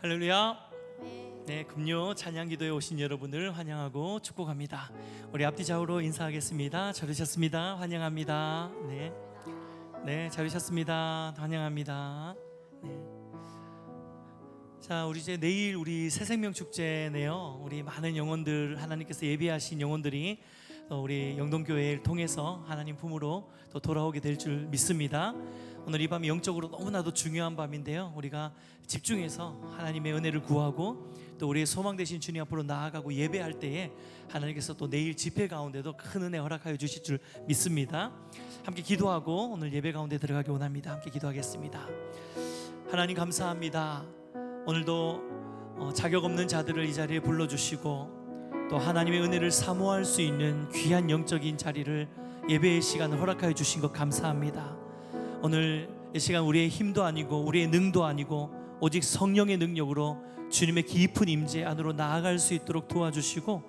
할렐루야. 네, 금요 찬양기도에 오신 여러분을 환영하고 축복합니다. 우리 앞뒤 좌우로 인사하겠습니다. 잘 오셨습니다. 환영합니다. 네, 잘 오셨습니다. 환영합니다. 네. 자, 우리 이제 내일 우리 새생명 축제네요. 우리 많은 영혼들, 하나님께서 예비하신 영혼들이 우리 영동교회를 통해서 하나님 품으로 또 돌아오게 될 줄 믿습니다. 오늘 이 밤이 영적으로 너무나도 중요한 밤인데요, 우리가 집중해서 하나님의 은혜를 구하고 또 우리의 소망 되신 주님 앞으로 나아가고 예배할 때에 하나님께서 또 내일 집회 가운데도 큰 은혜 허락하여 주실 줄 믿습니다. 함께 기도하고 오늘 예배 가운데 들어가기 원합니다. 함께 기도하겠습니다. 하나님 감사합니다. 오늘도 자격 없는 자들을 이 자리에 불러주시고 또 하나님의 은혜를 사모할 수 있는 귀한 영적인 자리를, 예배의 시간을 허락하여 주신 것 감사합니다. 오늘 이 시간 우리의 힘도 아니고 우리의 능도 아니고 오직 성령의 능력으로 주님의 깊은 임재 안으로 나아갈 수 있도록 도와주시고,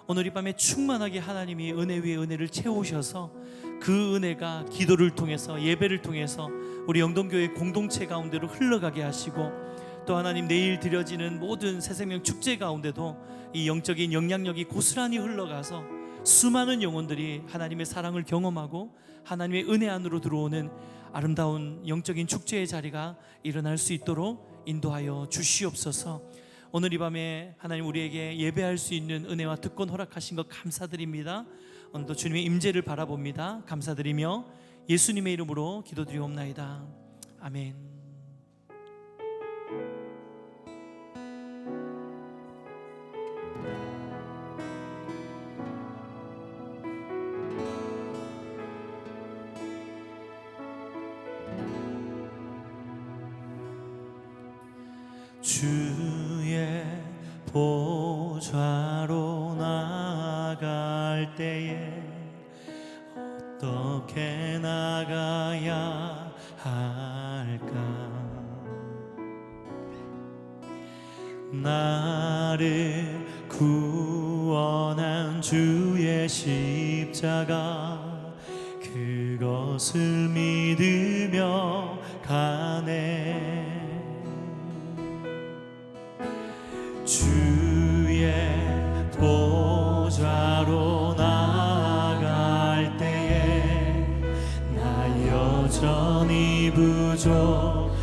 오늘 이 밤에 충만하게 하나님이 은혜 위에 은혜를 채우셔서 그 은혜가 기도를 통해서 예배를 통해서 우리 영동교회 공동체 가운데로 흘러가게 하시고, 또 하나님 내일 드려지는 모든 새생명 축제 가운데도 이 영적인 영향력이 고스란히 흘러가서 수많은 영혼들이 하나님의 사랑을 경험하고 하나님의 은혜 안으로 들어오는 아름다운 영적인 축제의 자리가 일어날 수 있도록 인도하여 주시옵소서. 오늘 이 밤에 하나님 우리에게 예배할 수 있는 은혜와 특권 허락하신 것 감사드립니다. 오늘도 주님의 임재를 바라봅니다. 감사드리며 예수님의 이름으로 기도드리옵나이다. 아멘. 주의 보좌로 나아갈 때에 어떻게 나가야 할까? 나를 구원한 주의 십자가, 그것을 믿으며 가네. 주의 보좌로 나아갈 때에 나 여전히 부족하나.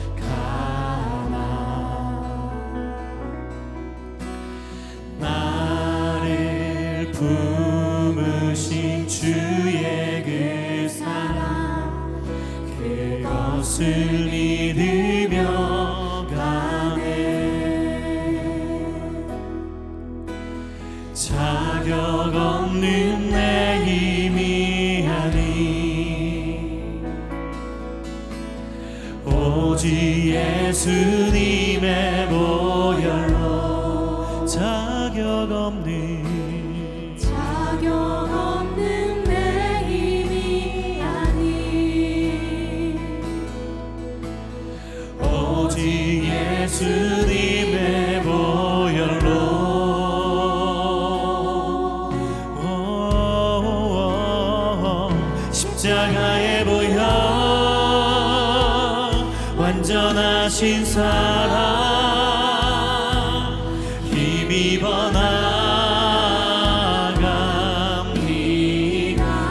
나를 품으신 주의 그 사랑, 그것을 믿으며 가네. 자격 없는 내 힘이 아니 오직 예수님의 보혈로, 자격 없는 내 힘이 아니 오직 예수님의 보혈로. 십자가의 보혈, 완전하신 사랑, 힘입어 나갑니다.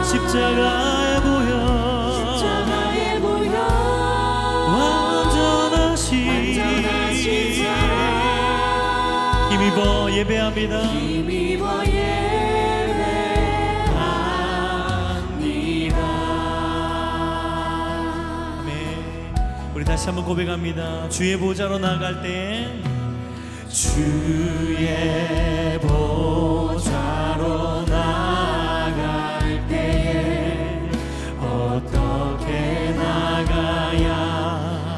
십자가의 보혈, 완전하신 사랑, 힘입어 예배합니다. 힘입어 다시 한번 고백합니다. 주의 보좌로 나아갈 때, 주의 보좌로 나아갈 때에 어떻게 나가야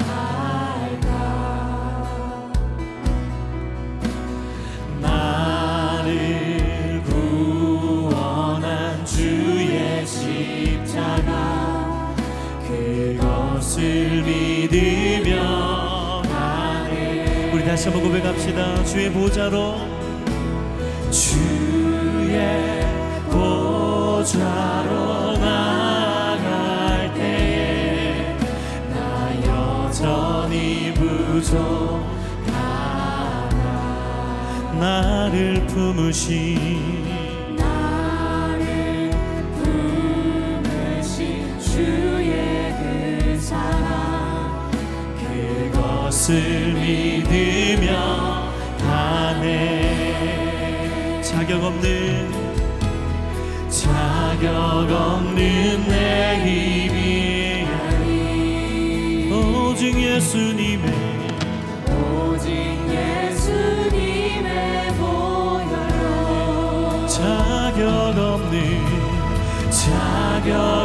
할까? 나를 구원한 주의 십자가, 그것을 믿으며 가네. 우리 다시 한번 고백합시다. 주의 보좌로, 주의 보좌로 나아갈 때에 나 여전히 부족하나. 나를 품으신 주의 그 사랑 그것을 믿으며 가네. 자격 없는 내 힘이 아니 오직 예수님의 보혈로 자격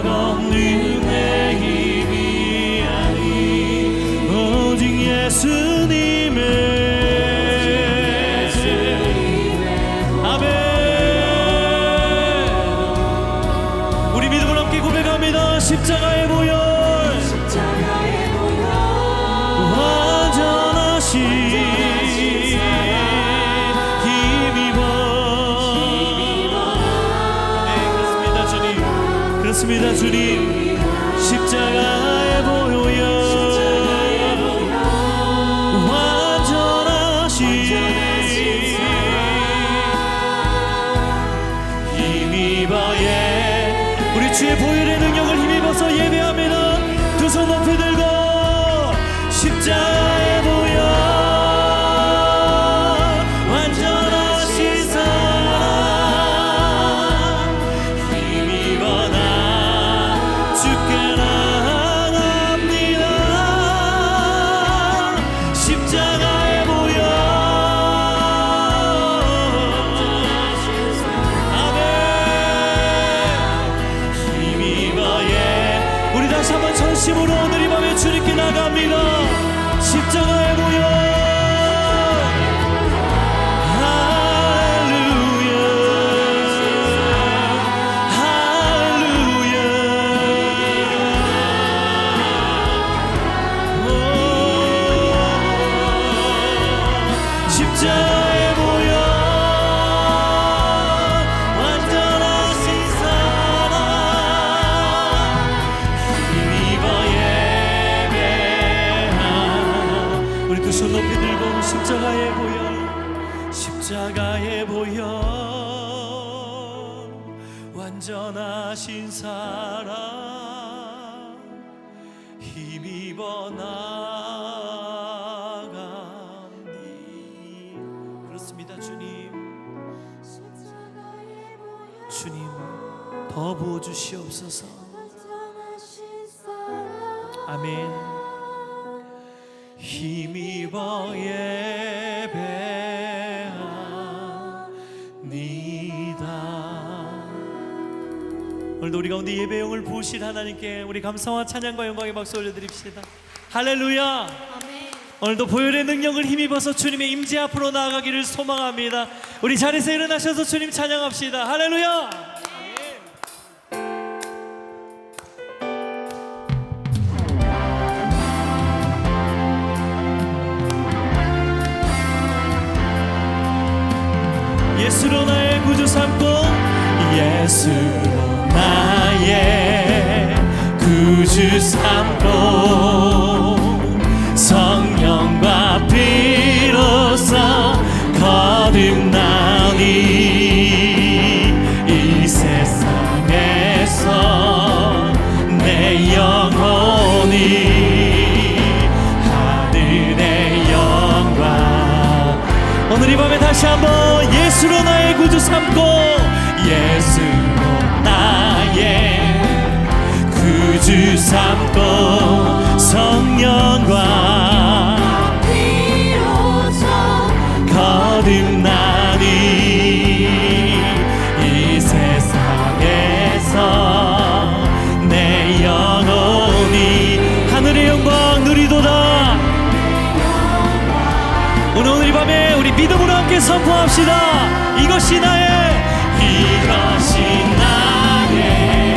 없는 내 힘이 아니 오직 예수님의 아멘. 우리 믿음을 함께 고백합니다. 십자가의 보혈 완전하신 힘입어. 네, 그렇습니다 주님. 십자가의 보혈 완전하신 힘입어. 예, 우리 주의 보혈의 능력을 힘입어서 예배합니다. 두 손 높이 들고 십자가의 보혈 완전하신 사랑 힘입어 나 주께 나갑니다. 십자가의 보혈 아멘. 힘입어. 예, 우리 다시 한번 전심으로 오늘 이 밤에 주님께 나갑니다. 십자가의 보혈 할렐루야 할렐루야. 오, 십자가의 보혈 완전하신 사랑 힘입어 예배하. 우리 두 손 높이 들고 십자가의 보혈 십자가의 보혈 완전하신 사랑 힘입어 나갑니. 그렇습니다 주님. 주님 더 부어주시옵소서. 아멘. 힘입어 예배합니다. 오늘도 우리 가운데 예배 영을 부으실 하나님께 우리 감사와 찬양과 영광의 박수 올려드립시다. 할렐루야. 오늘도 보혈의 능력을 힘입어서 주님의 임재 앞으로 나아가기를 소망합니다. 우리 자리에서 일어나셔서 주님 찬양합시다. 할렐루야. 예수로 나의 구주 삼고 예수로 나의 구주 삼고 성령과 피로써 거듭나니 이 세상에서 내 영혼이 하늘의 영광. 오늘 이 밤에 다시 한번 예수로 나의 구주 삼고 예수로 나의 구주 삼고 성령과 피로써 거듭나니 이 세상에서 내 영혼이 하늘의 영광 누리도다. 오늘 이 밤에 우리 믿음으로 함께 선포합시다. 이것이 나의 이것이 나의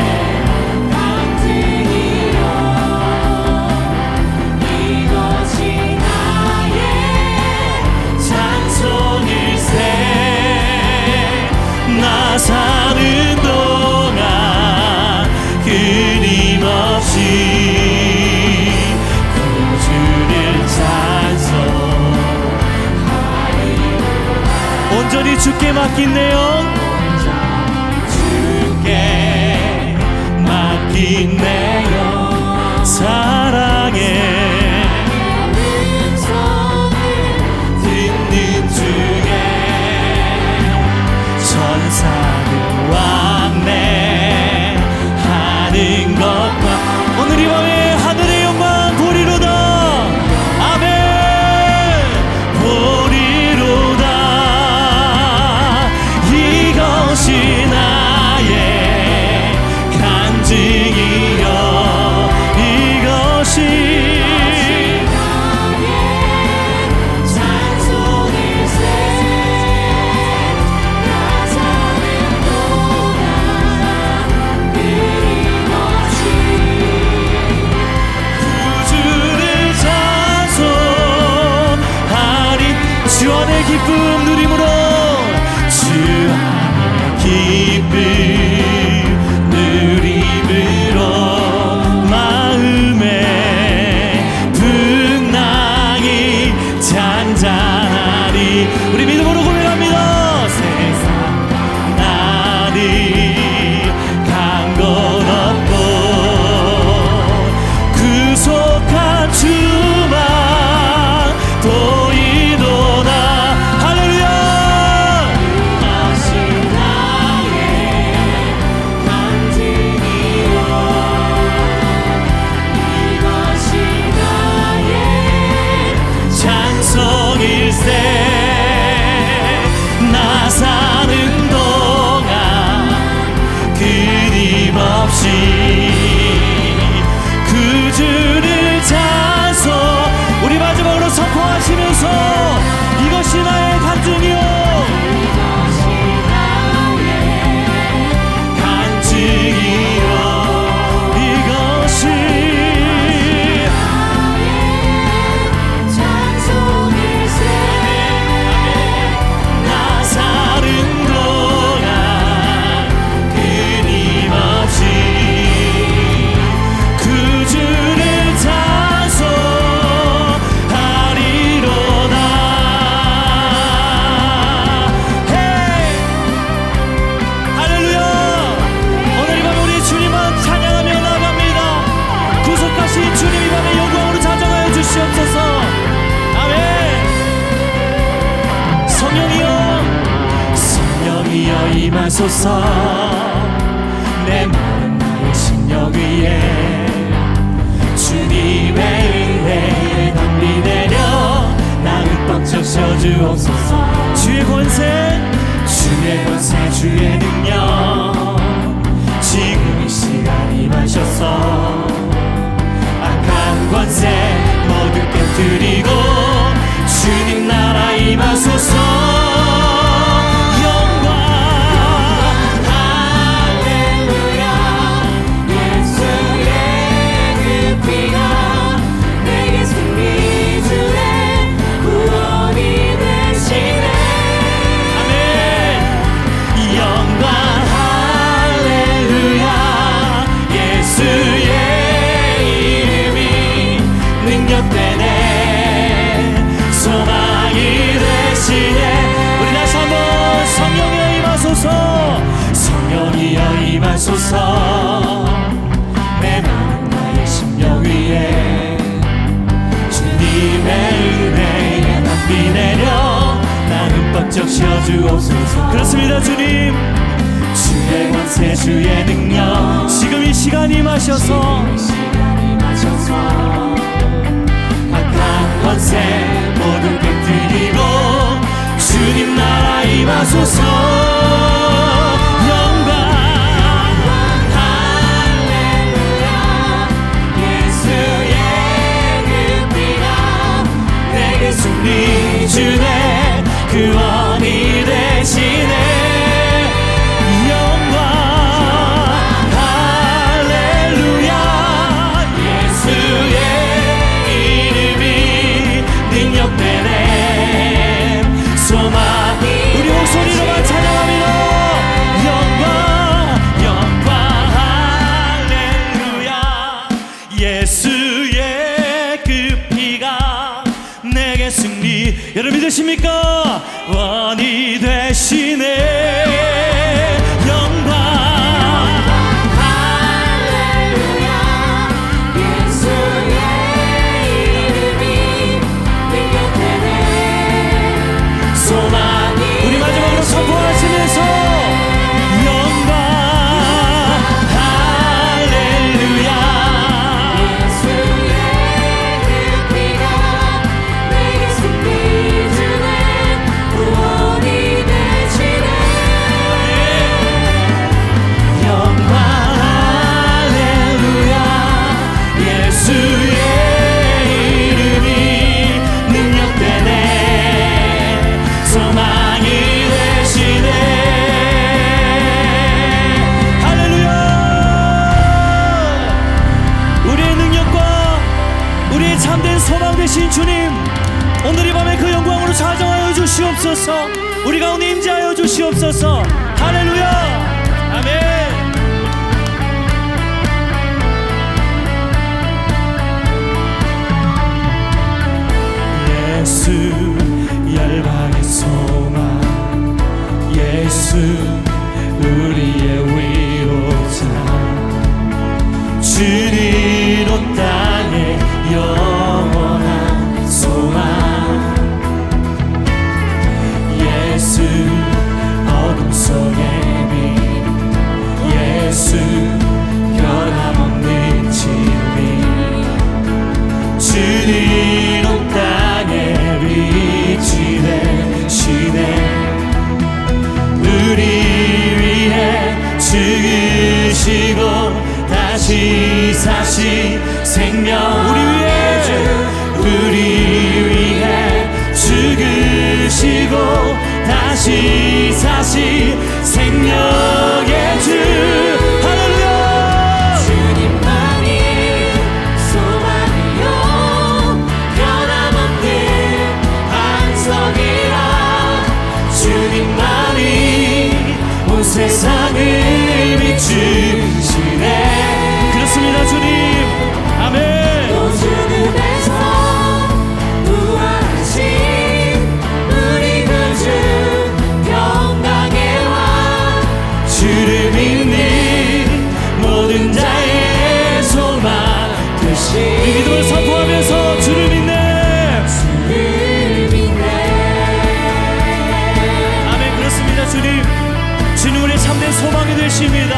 찬송일세. 나 사는 동안 끊임없이 구주를 찬송. 온전히 주께 맡긴네요. 주께 맡긴네요. 사랑해 듣는 중에 천사들 왕래하는 것과 오늘 이 밤에 하늘의 영광 보리로다. 아멘. 보리로다. 이것이 나의 간증이여. 이것이 주 안의 기쁨 누림으로 주 안의 기쁨 누림으로 마음에 풍랑이 잔잔하리. 우리 믿음으로 고백합니다. 세상 나를 간 것 없고 구속한 주만 보이도다. 할렐루야. 이것이 나의 간증이요. 이것이 나의 찬송일세. 나 사는 동안 끊임없이 그 주를 찬송. 우리 마지막으로 선포하시면서 이것이 나의 간증이요. 이것이 나의 간증이요. 이것이 나의 찬송일세. 나 사는 동안 끊임없이 그 주를 찬송하리로다. 헤이! 할렐루야. 오늘 이 밤에 우리 주님을 찬양하며 나아갑니다. 구속하신 주님 이 밤에 영광으로 찾아가여 주시옵소서. 아멘. 성령이여 성령이여 임하소서. 내 마음 나의 심령 위에 주님의 은혜에 담비 내려 나 흠뻑 적셔주옵소서. 주의 권세 주의 능력 지금 이 시간 임하셔서 악한 권세 모두 깨뜨리고 주님 나라 임하소서. 영광 할렐루야. 예수의 그 피가 내게 승리 주네 구원이 되시네. 아멘. 영광 할렐루야. 예수의 이름이 능력되네 소망이 되시네. 우리 다시 한번 성령이여 임하소서. 성령이여 임하소서. 내 마음 나의 심령 위에 주님의 은혜에 담비 내려 나 흠뻑 적셔주옵소서. 그렇습니다. 주님 주의 권세 주의 능력 지금 이 시간 임하셔서 악한 권세 모두 깨뜨리고 주님 나라 임하소서. 영광 할렐루야. 예수의 그 피가 내게 승리 주네 구원이 되시네. 영광 할렐루야. 예수의 이름이 능력되네 소망. 우리 목소리로만 찬양합니다. 영광 영광 할렐루야. 예수의 그 피가 내게 승리. 여러분 믿으십니까? 왕이 되시네. 영광 할렐루야. 예수의 이름이 능력되네. 소망이 우리 마지막으로 선포하시면서 영광 할렐루야. 예수의 그 피가 내게 승리 주네. 구원이 되시네. 영광 할렐루야. 예수의 이름이 능력되네. 소망이 되시네. 할렐루야. 우리의 능력과 우리의 참된 소망 되신 주님, 오늘 이 밤에 그 영광으로 좌정하여 주시옵소서. 우리 가운데 임재하여 주시옵소서. 할렐루야. 아멘. 예수 열방의 소망, 예수 우리의 위로자, 주님 온 땅에 영원한 소망. 예수 어둠 속의 빛, 예수 변함없는 진리, 주님 온 땅에 빛이 되시네. 우리 위해 죽으시고 다시 사신 생명, 우리 위해 죽으시고 다시 사신 생명의 주. 할렐루야. 주님만이 소망이요 변함없는 반석이라. 주님만이 온 세상을 비추시네. 그렇습니다 주님. 아멘. 또 죽음에서 부활하신 우리 구주 평강의 왕. 주를 믿는 모든 자의 소망 되시. 이 기도를 선포하면서 주를 믿네. 주를 믿네. 아멘. 그렇습니다 주님. 주는 우리의 참된 소망이 되십니다.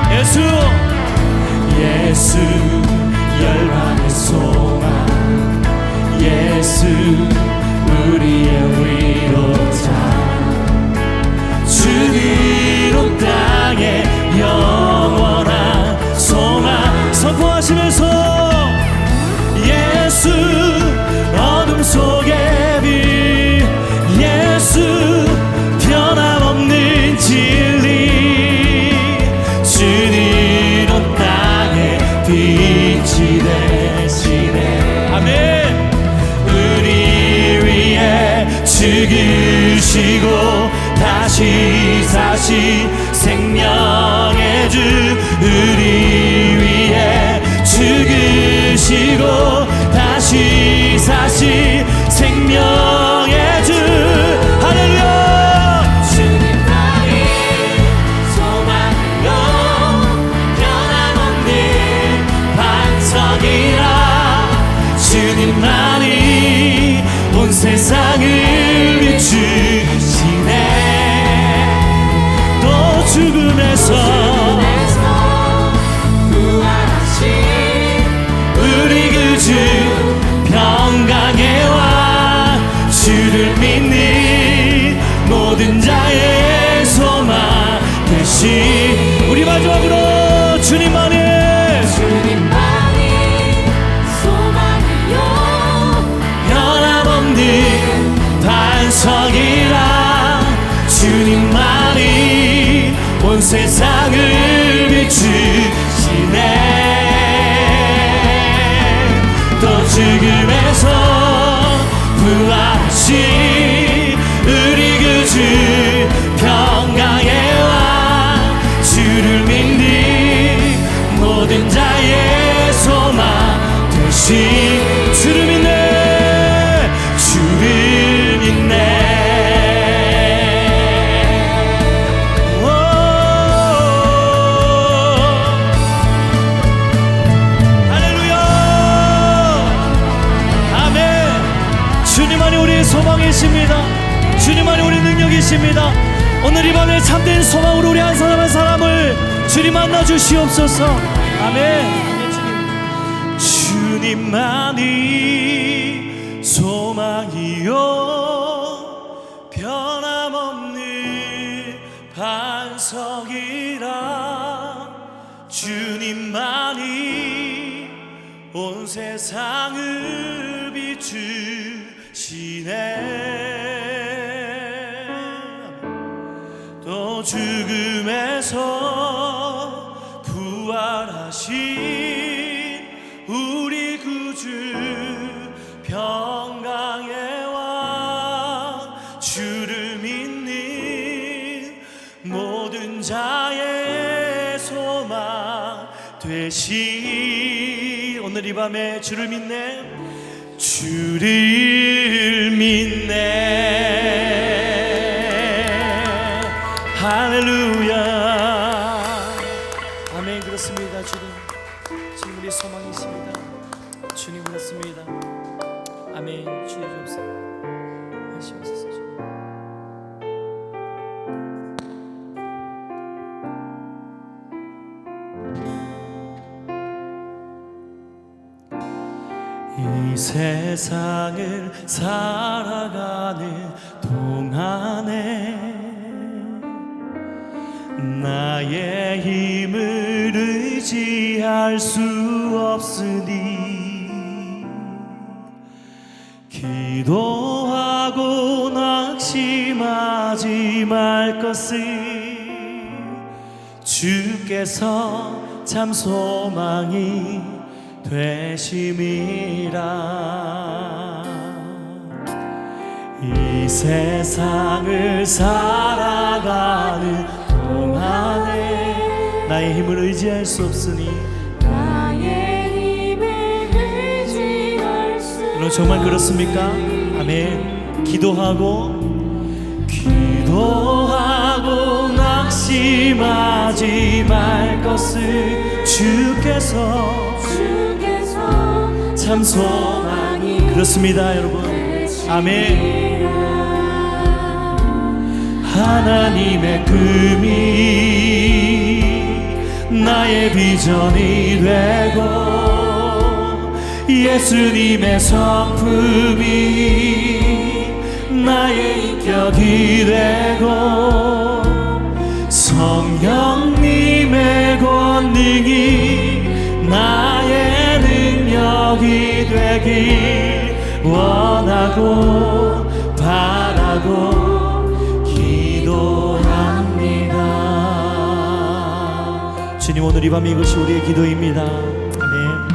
예수 열방의 소망, 예수 우리의 위로자, 주님 온 땅에 영원한 소망. 선포하시면서 예수 어둠 속의 빛, 예수 변함없는 진리, 주님 온 땅에 빛이 되시네. 아멘. 우리 위해 죽으시고 다시 사신 생명의 주, 우리 위해 죽으시고 다시 사신 생명의 주. 할렐루야. 주님만이 소망이요 변함없는 반석이라. 주님만이 온 세상을 비추시네. 또 죽음에서 부활하신 우리 구주 평강의 왕, 주를 믿는 모든 자의 소망 되시. 우리 마지막으로 주님만이 소망이요 변함없는 반석이라. 주님만이 온 세상을 비추시네. 또 죽음에서 부활하신 우리 구주 평강의 왕, 주를 믿는 모든 자의 소망 되시. 주를 믿네. 믿네. 주님만이 우리의 소망이십니다. 주님만이 우리의 능력이십니다. 오늘 이 밤에 참된 소망으로 우리 한 사람 한 사람을 주님 만나 주시옵소서. 아멘. 주님만이 소망이요 변함없는 반석이라. 주님만이 온 세상을 비추시네. 또 죽음에서 부활하신 우리 구주 평강의 왕. 주를 믿는 모든 자의 소망 되시. 오늘 이 밤에 주를 믿네. 주를 믿네. 할렐루야. 아멘. 그렇습니다. 주님 우리 소망이십니다. 주님 그렇습니다. 아멘. 주여 주옵소서. 하시옵소서. 이 세상을 살아가는 동안에 나의 힘을 의지할 수 없으니 기도하고 낙심하지 말 것을 주께서 참 소망이 되심이라. 이 세상을 살아가는 동안에 나의 힘을 의지할 수 없으니 나의 힘을 의지할 수 여러분 정말 그렇습니까? 아멘. 기도하고 낙심하지 말 것을 주께서 참 소망이 그렇습니다 여러분. 아멘. 하나님의 꿈이 나의 비전이 되고 예수님의 성품이 나의 인격이 되고 성령님의 권능이 나의 능력이 되길 원하고 바라고 기도합니다. 주님 오늘 이 밤 이것이 우리의 기도입니다. 아멘.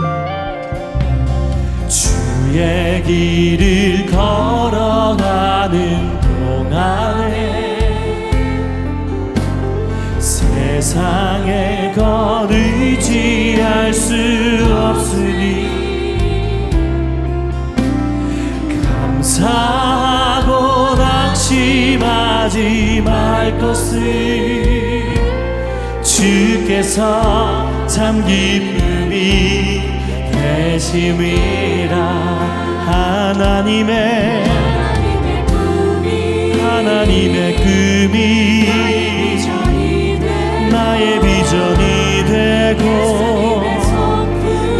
주의 길을 걸어가는 동안에 세상의 것 의지할 수 없으니 감사하고 낙심하지 말 것을 주께서 참 기쁨이 되심이라. 하나님의 꿈이 나의 비전이 되고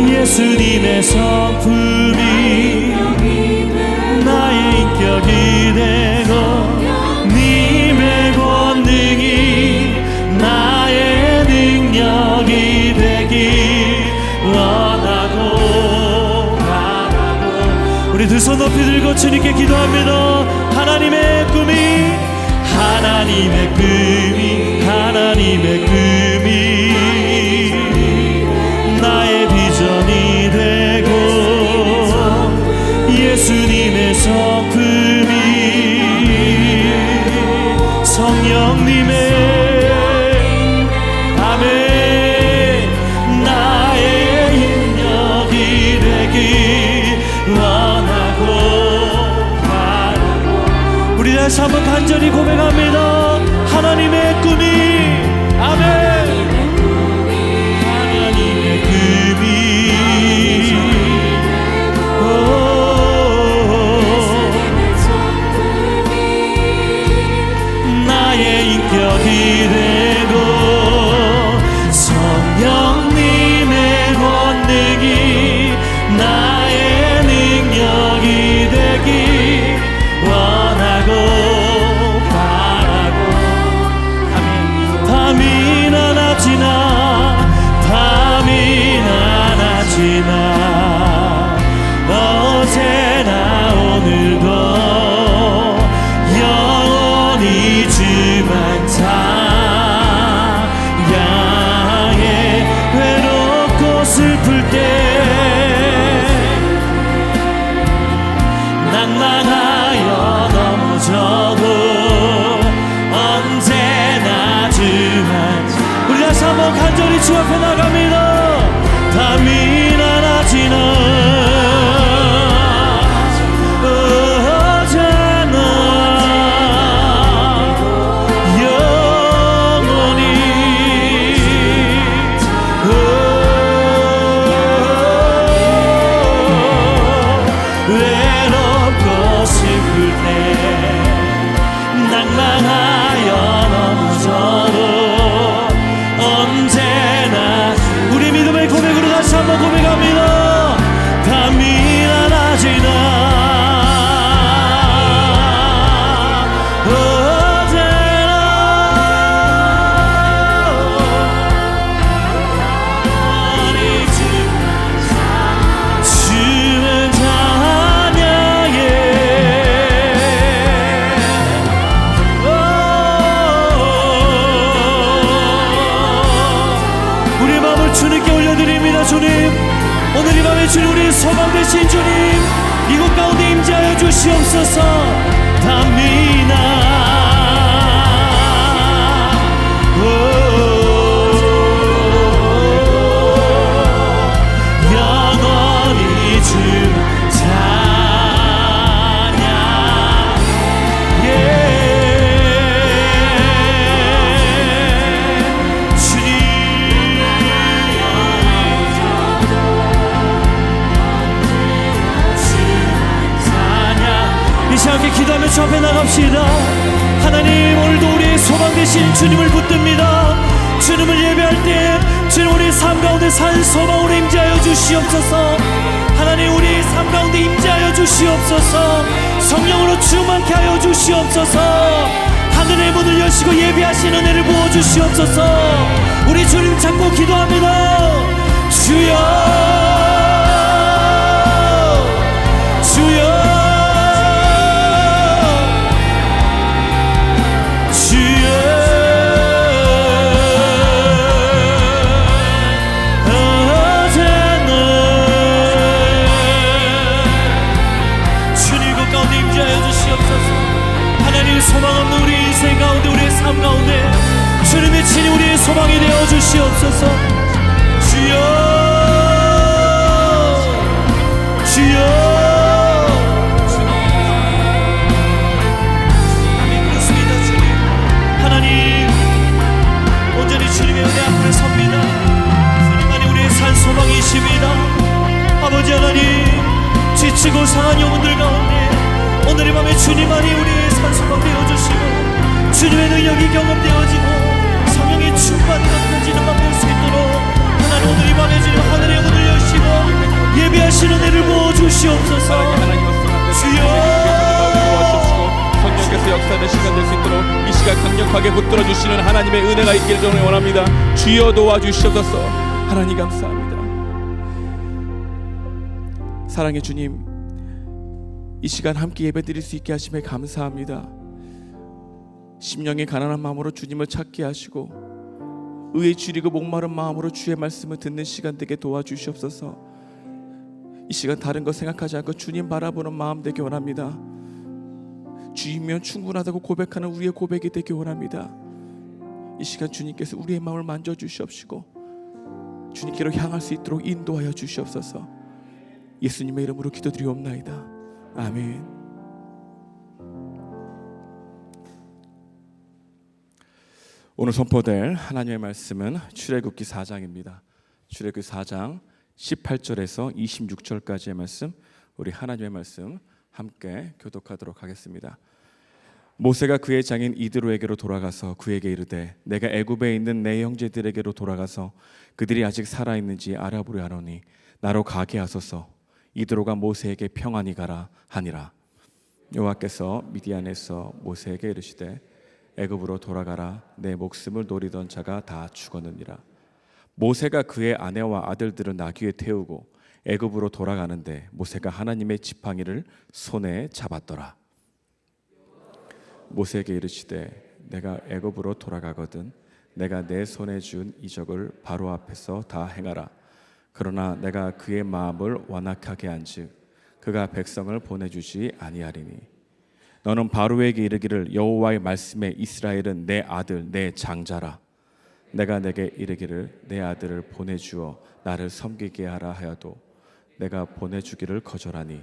예수님의 성품이 나의 인격이 되고 님의 권능이 나의 능력이 되길 원하고 바라고. 우리 두 손 높이 들고 주님께 기도합니다. 하나님의 꿈이 나의 비전이 되고 예수님의 성품이 성령님의 아멘 나의 인력이 되길 원하고 바라고 다시 한번 간절히 고백합니다. 하나님의 꿈이, 아멘. 하나님의 꿈이 나의 인격이 되고 성령님의 권능이 나의 능력이 되기 원하고 바라고. 밤이 나나 어제나 오늘도 영원히 주만 찬양해. 외롭고 슬플 때 낭망하여 넘어져도 언제나 주만. 우리 다시 한번 간절히 주 앞에 나갑니다. 밤이 낮이나 어제나 영원히 외롭고 슬플 때 낭망하여 넘어져도 언제나. 우리 믿음의 고백으로 다시 한번 고백합니다. 밤이나 낮이나 언제나 주는 찬양해. 우리 마음을 주님께 올려드립니다. 주님, 오늘 이 밤에 주님 우리 소망 되신 주님, 이곳 가운데 임재하여 주시옵소서. 밤이나 영원히 주 찬양해. 주님 이 시간에 기도하며 주 앞에 나갑시다. 하나님, 오늘도 우리의 소망 되신 주님을 붙듭니다. 주님을 예배할 때 주님 우리 삶 가운데 산 소망으로 임재하여 주시옵소서. 하나님, 우리 삶 가운데 임재하여 주시옵소서. 성령으로 충만케 하여 주시옵소서. 하늘의 문을 여시고 예배하신 은혜를 부어주시옵소서. 우리 주님 찾고 기도합니다. 주여 주여 소망 없는 우리 인생 가운데, 우리의 삶 가운데 주님의 친히 우리의 소망이 되어 주시옵소서. 주여 주여. 아멘. 그렇습니다. 주님, 하나님 온전히 주님의 은혜 앞에 섭니다. 주님만이 우리의 산 소망이십니다. 아버지 하나님, 지치고 상한 영혼들 가운데 오늘 이 밤에 주님만이 우리의 산소가 되어주시고 주님의 능력이 경험되어지고 성령의 충만이 넘쳐지는 밤 될 수 있도록 하나님 오늘 이 밤에 주님 하늘의 문을 여시고 예배하시는 은혜를 부어주시옵소서. 주여 성령께서 역사하는 시간 될 수 있도록 이 시간 강력하게 붙들어 주시는 하나님의 은혜가 있기를 저는 원합니다. 주여 도와주시옵소서. 하나님 감사합니다. 사랑의 주님, 이 시간 함께 예배드릴 수 있게 하심에 감사합니다. 심령의 가난한 마음으로 주님을 찾게 하시고 의에 줄이고 목마른 마음으로 주의 말씀을 듣는 시간 되게 도와주시옵소서. 이 시간 다른 것 생각하지 않고 주님 바라보는 마음 되게 원합니다. 주이면 충분하다고 고백하는 우리의 고백이 되게 원합니다. 이 시간 주님께서 우리의 마음을 만져주시옵시고 주님께로 향할 수 있도록 인도하여 주시옵소서. 예수님의 이름으로 기도드리옵나이다. 아멘. 오늘 선포될 하나님의 말씀은 출애굽기 4장입니다. 출애굽기 4장 18절에서 26절까지의 말씀, 우리 하나님의 말씀 함께 교독하도록 하겠습니다. 모세가 그의 장인 이드로에게로 돌아가서 그에게 이르되 내가 애굽에 있는 내 형제들에게로 돌아가서 그들이 아직 살아 있는지 알아보려 하노니 나로 가게 하소서. 이드로가 모세에게 평안히 가라 하니라. 여호와께서 미디안에서 모세에게 이르시되 애굽으로 돌아가라. 내 목숨을 노리던 자가 다 죽었느니라. 모세가 그의 아내와 아들들을 나귀에 태우고 애굽으로 돌아가는데 모세가 하나님의 지팡이를 손에 잡았더라. 모세에게 이르시되 내가 애굽으로 돌아가거든 내가 내 손에 준 이적을 바로 앞에서 다 행하라. 그러나 내가 그의 마음을 완악하게 한즉 그가 백성을 보내주지 아니하리니 너는 바로에게 이르기를 여호와의 말씀에 이스라엘은 내 아들 내 장자라. 내가 내게 이르기를 내 아들을 보내주어 나를 섬기게 하라 하여도 내가 보내주기를 거절하니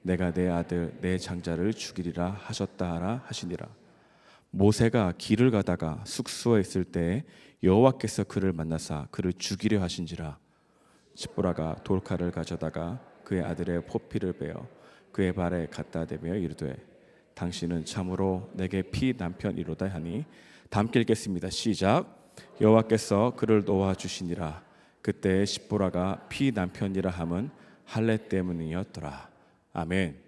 내가 내 아들 내 장자를 죽이리라 하셨다 하라 하시니라. 모세가 길을 가다가 숙소에 있을 때에 여호와께서 그를 만나사 그를 죽이려 하신지라. 십보라가 돌칼을 가져다가 그의 아들의 포피를 베어 그의 발에 갖다 대며 이르되 당신은 참으로 내게 피 남편이로다 하니 함께 읽겠습니다. 시작. 여호와께서 그를 놓아 주시니라. 그때 십보라가 피 남편이라 함은 할례 때문이었더라. 아멘.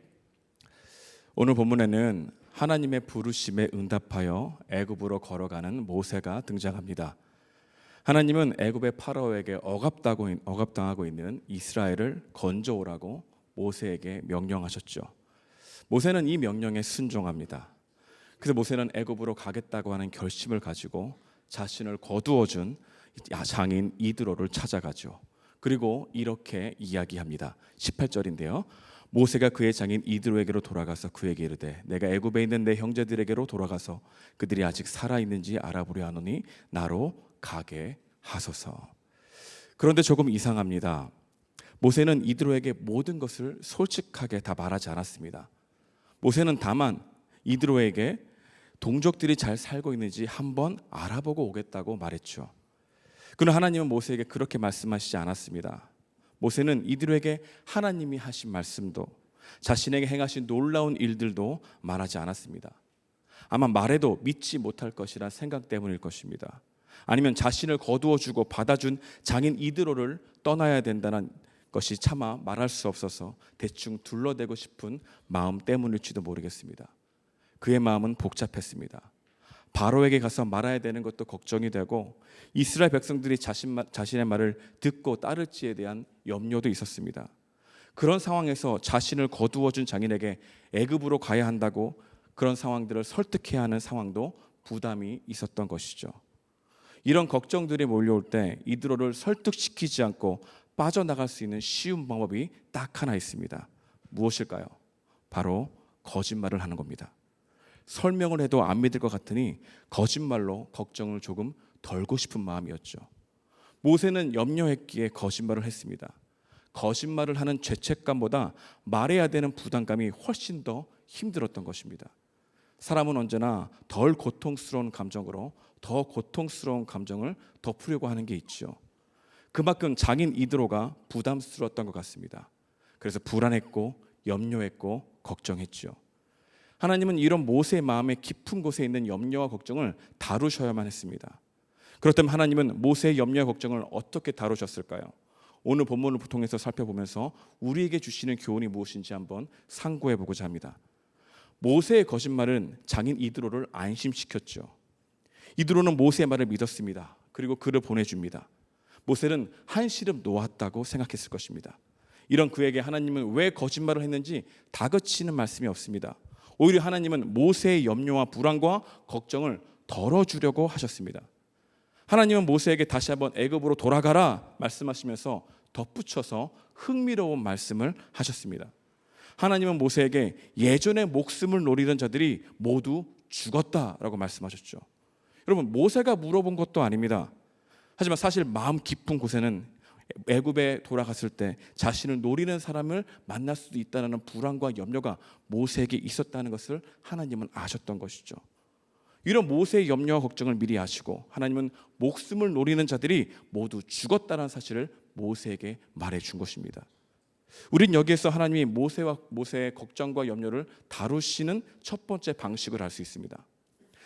오늘 본문에는 하나님의 부르심에 응답하여 애굽으로 걸어가는 모세가 등장합니다. 하나님은 애굽의 파라오에게 억압당하고 있는 이스라엘을 건져오라고 모세에게 명령하셨죠. 모세는 이 명령에 순종합니다. 그래서 모세는 애굽으로 가겠다고 하는 결심을 가지고 자신을 거두어준 장인 이드로를 찾아가죠. 그리고 이렇게 이야기합니다. 18절인데요. 모세가 그의 장인 이드로에게로 돌아가서 그에게 이르되 내가 애굽에 있는 내 형제들에게로 돌아가서 그들이 아직 살아있는지 알아보려 하노니 나로 가게 하소서. 그런데 조금 이상합니다. 모세는 이드로에게 모든 것을 솔직하게 다 말하지 않았습니다. 모세는 다만 이드로에게 동족들이 잘 살고 있는지 한번 알아보고 오겠다고 말했죠. 그러나 하나님은 모세에게 그렇게 말씀하시지 않았습니다. 모세는 이드로에게 하나님이 하신 말씀도 자신에게 행하신 놀라운 일들도 말하지 않았습니다. 아마 말해도 믿지 못할 것이란 생각 때문일 것입니다. 아니면 자신을 거두어주고 받아준 장인 이드로를 떠나야 된다는 것이 차마 말할 수 없어서 대충 둘러대고 싶은 마음 때문일지도 모르겠습니다. 그의 마음은 복잡했습니다. 바로에게 가서 말아야 되는 것도 걱정이 되고 이스라엘 백성들이 자신의 말을 듣고 따를지에 대한 염려도 있었습니다. 그런 상황에서 자신을 거두어준 장인에게 애굽으로 가야 한다고 그런 상황들을 설득해야 하는 상황도 부담이 있었던 것이죠. 이런 걱정들이 몰려올 때 이드로를 설득시키지 않고 빠져나갈 수 있는 쉬운 방법이 딱 하나 있습니다. 무엇일까요? 바로 거짓말을 하는 겁니다. 설명을 해도 안 믿을 것 같으니 거짓말로 걱정을 조금 덜고 싶은 마음이었죠. 모세는 염려했기에 거짓말을 했습니다. 거짓말을 하는 죄책감보다 말해야 되는 부담감이 훨씬 더 힘들었던 것입니다. 사람은 언제나 덜 고통스러운 감정으로 더 고통스러운 감정을 덮으려고 하는 게 있죠. 그만큼 장인 이드로가 부담스러웠던 것 같습니다. 그래서 불안했고 염려했고 걱정했죠. 하나님은 이런 모세의 마음의 깊은 곳에 있는 염려와 걱정을 다루셔야만 했습니다. 그렇다면 하나님은 모세의 염려와 걱정을 어떻게 다루셨을까요? 오늘 본문을 통해서 살펴보면서 우리에게 주시는 교훈이 무엇인지 한번 상고해 보고자 합니다. 모세의 거짓말은 장인 이드로를 안심시켰죠. 이드로는 모세의 말을 믿었습니다. 그리고 그를 보내줍니다. 모세는 한시름 놓았다고 생각했을 것입니다. 이런 그에게 하나님은 왜 거짓말을 했는지 다그치는 말씀이 없습니다. 오히려 하나님은 모세의 염려와 불안과 걱정을 덜어주려고 하셨습니다. 하나님은 모세에게 다시 한번 애굽으로 돌아가라 말씀하시면서 덧붙여서 흥미로운 말씀을 하셨습니다. 하나님은 모세에게 예전에 목숨을 노리던 자들이 모두 죽었다라고 말씀하셨죠. 여러분, 모세가 물어본 것도 아닙니다. 하지만 사실 마음 깊은 곳에는 애굽에 돌아갔을 때 자신을 노리는 사람을 만날 수도 있다는 불안과 염려가 모세에게 있었다는 것을 하나님은 아셨던 것이죠. 이런 모세의 염려와 걱정을 미리 아시고 하나님은 목숨을 노리는 자들이 모두 죽었다는 사실을 모세에게 말해준 것입니다. 우린 여기에서 하나님이 모세의 걱정과 염려를 다루시는 첫 번째 방식을 알 수 있습니다.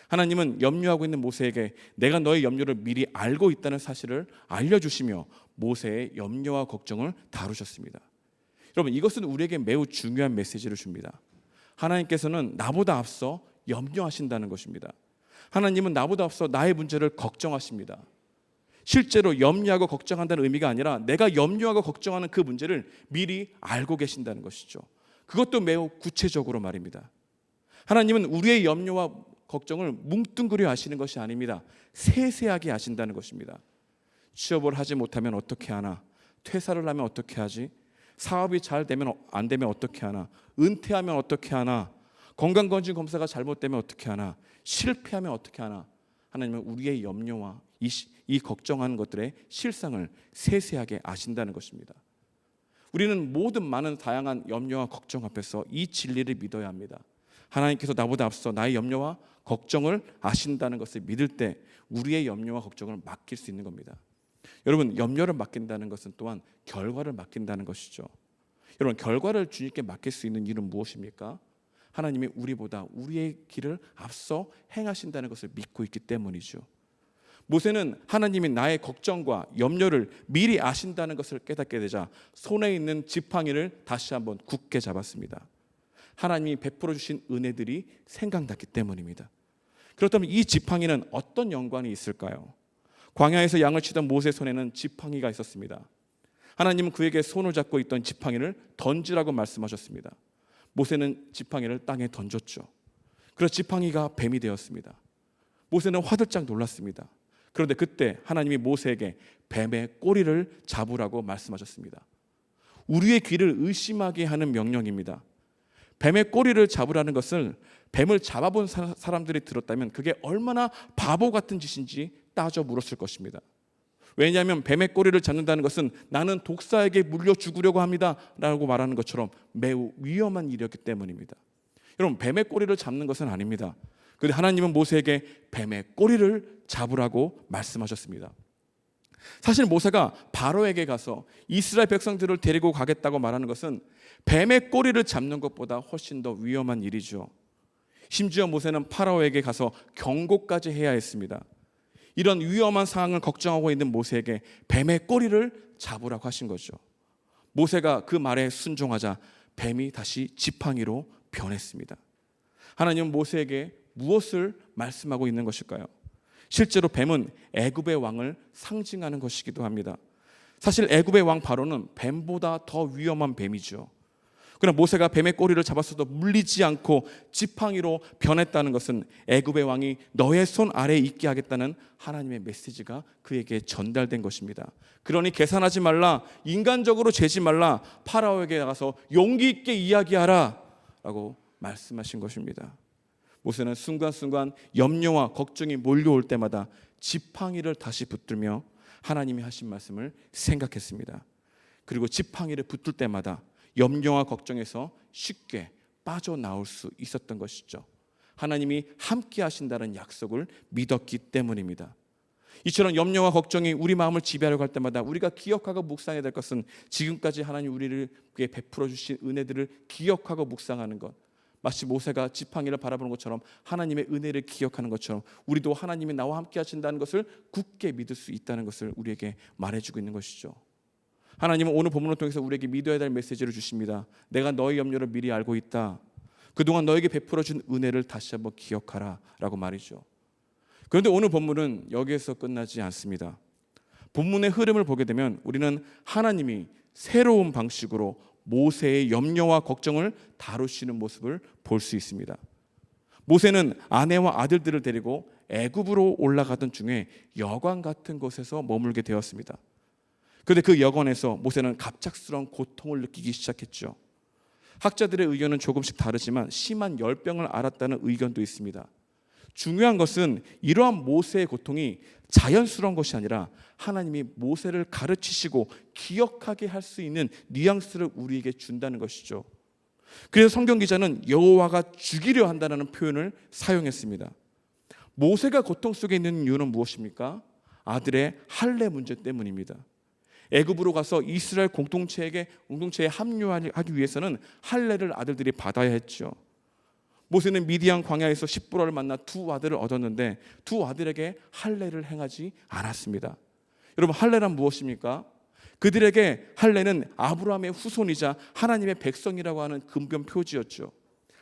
하나님은 염려하고 있는 모세에게 내가 너의 염려를 미리 알고 있다는 사실을 알려주시며 모세의 염려와 걱정을 다루셨습니다. 여러분, 이것은 우리에게 매우 중요한 메시지를 줍니다. 하나님께서는 나보다 앞서 염려하신다는 것입니다. 하나님은 나보다 앞서 나의 문제를 걱정하십니다. 실제로 염려하고 걱정한다는 의미가 아니라 내가 염려하고 걱정하는 그 문제를 미리 알고 계신다는 것이죠. 그것도 매우 구체적으로 말입니다. 하나님은 우리의 염려와 걱정을 뭉뚱그려 아시는 것이 아닙니다. 세세하게 아신다는 것입니다. 취업을 하지 못하면 어떻게 하나? 퇴사를 하면 어떻게 하지? 사업이 잘 되면 안 되면 어떻게 하나? 은퇴하면 어떻게 하나? 건강검진 검사가 잘못되면 어떻게 하나? 실패하면 어떻게 하나? 하나님은 우리의 염려와 이 걱정하는 것들의 실상을 세세하게 아신다는 것입니다. 우리는 모든 많은 다양한 염려와 걱정 앞에서 이 진리를 믿어야 합니다. 하나님께서 나보다 앞서 나의 염려와 걱정을 아신다는 것을 믿을 때 우리의 염려와 걱정을 맡길 수 있는 겁니다. 여러분, 염려를 맡긴다는 것은 또한 결과를 맡긴다는 것이죠. 여러분, 결과를 주님께 맡길 수 있는 일은 무엇입니까? 하나님이 우리보다 우리의 길을 앞서 행하신다는 것을 믿고 있기 때문이죠. 모세는 하나님이 나의 걱정과 염려를 미리 아신다는 것을 깨닫게 되자 손에 있는 지팡이를 다시 한번 굳게 잡았습니다. 하나님이 베풀어 주신 은혜들이 생각났기 때문입니다. 그렇다면 이 지팡이는 어떤 연관이 있을까요? 광야에서 양을 치던 모세 손에는 지팡이가 있었습니다. 하나님은 그에게 손을 잡고 있던 지팡이를 던지라고 말씀하셨습니다. 모세는 지팡이를 땅에 던졌죠. 그래서 지팡이가 뱀이 되었습니다. 모세는 화들짝 놀랐습니다. 그런데 그때 하나님이 모세에게 뱀의 꼬리를 잡으라고 말씀하셨습니다. 우리의 귀를 의심하게 하는 명령입니다. 뱀의 꼬리를 잡으라는 것을 뱀을 잡아본 사람들이 들었다면 그게 얼마나 바보 같은 짓인지 따져 물었을 것입니다. 왜냐하면 뱀의 꼬리를 잡는다는 것은 나는 독사에게 물려 죽으려고 합니다 라고 말하는 것처럼 매우 위험한 일이었기 때문입니다. 여러분, 뱀의 꼬리를 잡는 것은 아닙니다. 그런데 하나님은 모세에게 뱀의 꼬리를 잡으라고 말씀하셨습니다. 사실 모세가 바로에게 가서 이스라엘 백성들을 데리고 가겠다고 말하는 것은 뱀의 꼬리를 잡는 것보다 훨씬 더 위험한 일이죠. 심지어 모세는 파라오에게 가서 경고까지 해야 했습니다. 이런 위험한 상황을 걱정하고 있는 모세에게 뱀의 꼬리를 잡으라고 하신 거죠. 모세가 그 말에 순종하자 뱀이 다시 지팡이로 변했습니다. 하나님은 모세에게 무엇을 말씀하고 있는 것일까요? 실제로 뱀은 애굽의 왕을 상징하는 것이기도 합니다. 사실 애굽의 왕 바로는 뱀보다 더 위험한 뱀이죠. 그러나 모세가 뱀의 꼬리를 잡았어도 물리지 않고 지팡이로 변했다는 것은 애굽의 왕이 너의 손 아래에 있게 하겠다는 하나님의 메시지가 그에게 전달된 것입니다. 그러니 계산하지 말라, 인간적으로 재지 말라, 파라오에게 나가서 용기 있게 이야기하라 라고 말씀하신 것입니다. 모세는 순간순간 염려와 걱정이 몰려올 때마다 지팡이를 다시 붙들며 하나님이 하신 말씀을 생각했습니다. 그리고 지팡이를 붙들 때마다 염려와 걱정에서 쉽게 빠져나올 수 있었던 것이죠. 하나님이 함께 하신다는 약속을 믿었기 때문입니다. 이처럼 염려와 걱정이 우리 마음을 지배하려고 할 때마다 우리가 기억하고 묵상해야 될 것은 지금까지 하나님 우리에게 베풀어 주신 은혜들을 기억하고 묵상하는 것. 마치 모세가 지팡이를 바라보는 것처럼 하나님의 은혜를 기억하는 것처럼 우리도 하나님이 나와 함께 하신다는 것을 굳게 믿을 수 있다는 것을 우리에게 말해주고 있는 것이죠. 하나님은 오늘 본문을 통해서 우리에게 믿어야 될 메시지를 주십니다. 내가 너의 염려를 미리 알고 있다. 그동안 너에게 베풀어준 은혜를 다시 한번 기억하라 라고 말이죠. 그런데 오늘 본문은 여기에서 끝나지 않습니다. 본문의 흐름을 보게 되면 우리는 하나님이 새로운 방식으로 모세의 염려와 걱정을 다루시는 모습을 볼 수 있습니다. 모세는 아내와 아들들을 데리고 애굽으로 올라가던 중에 여관 같은 곳에서 머물게 되었습니다. 그런데 그 여관에서 모세는 갑작스러운 고통을 느끼기 시작했죠. 학자들의 의견은 조금씩 다르지만 심한 열병을 앓았다는 의견도 있습니다. 중요한 것은 이러한 모세의 고통이 자연스러운 것이 아니라 하나님이 모세를 가르치시고 기억하게 할 수 있는 뉘앙스를 우리에게 준다는 것이죠. 그래서 성경 기자는 여호와가 죽이려 한다는 표현을 사용했습니다. 모세가 고통 속에 있는 이유는 무엇입니까? 아들의 할례 문제 때문입니다. 애굽으로 가서 이스라엘 공동체에 합류하기 위해서는 할례를 아들들이 받아야 했죠. 모세는 미디안 광야에서 십보라를 만나 두 아들을 얻었는데 두 아들에게 할례를 행하지 않았습니다. 여러분, 할례란 무엇입니까? 그들에게 할례는 아브라함의 후손이자 하나님의 백성이라고 하는 근본 표지였죠.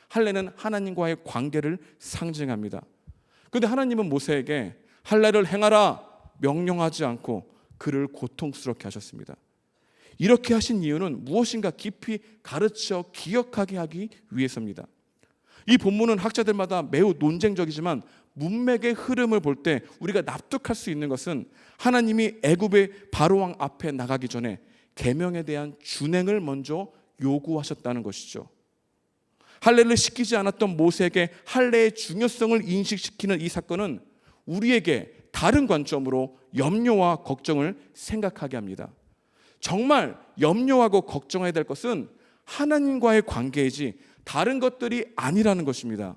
할례는 하나님과의 관계를 상징합니다. 그런데 하나님은 모세에게 할례를 행하라 명령하지 않고 그를 고통스럽게 하셨습니다. 이렇게 하신 이유는 무엇인가 깊이 가르쳐 기억하게 하기 위해서입니다. 이 본문은 학자들마다 매우 논쟁적이지만 문맥의 흐름을 볼 때 우리가 납득할 수 있는 것은 하나님이 애굽의 바로왕 앞에 나가기 전에 계명에 대한 준행을 먼저 요구하셨다는 것이죠. 할례를 시키지 않았던 모세에게 할례의 중요성을 인식시키는 이 사건은 우리에게 다른 관점으로 염려와 걱정을 생각하게 합니다. 정말 염려하고 걱정해야 될 것은 하나님과의 관계이지 다른 것들이 아니라는 것입니다.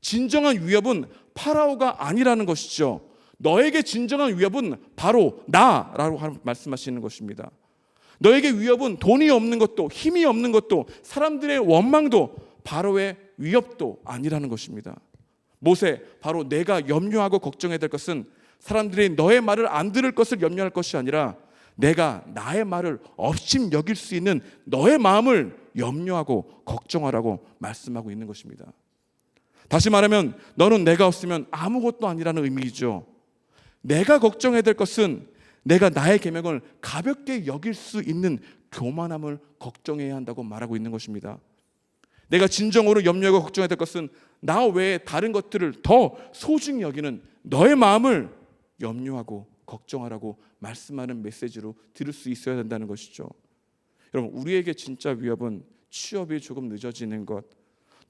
진정한 위협은 파라오가 아니라는 것이죠. 너에게 진정한 위협은 바로 나라고 말씀하시는 것입니다. 너에게 위협은 돈이 없는 것도 힘이 없는 것도 사람들의 원망도 바로의 위협도 아니라는 것입니다. 모세, 바로 내가 염려하고 걱정해야 될 것은 사람들이 너의 말을 안 들을 것을 염려할 것이 아니라 내가 나의 말을 업심 여길 수 있는 너의 마음을 염려하고 걱정하라고 말씀하고 있는 것입니다. 다시 말하면 너는 내가 없으면 아무것도 아니라는 의미이죠. 내가 걱정해야 될 것은 내가 나의 계명을 가볍게 여길 수 있는 교만함을 걱정해야 한다고 말하고 있는 것입니다. 내가 진정으로 염려하고 걱정해야 될 것은 나 외에 다른 것들을 더 소중히 여기는 너의 마음을 염려하고 걱정하라고 말씀하는 메시지로 들을 수 있어야 된다는 것이죠. 여러분, 우리에게 진짜 위협은 취업이 조금 늦어지는 것,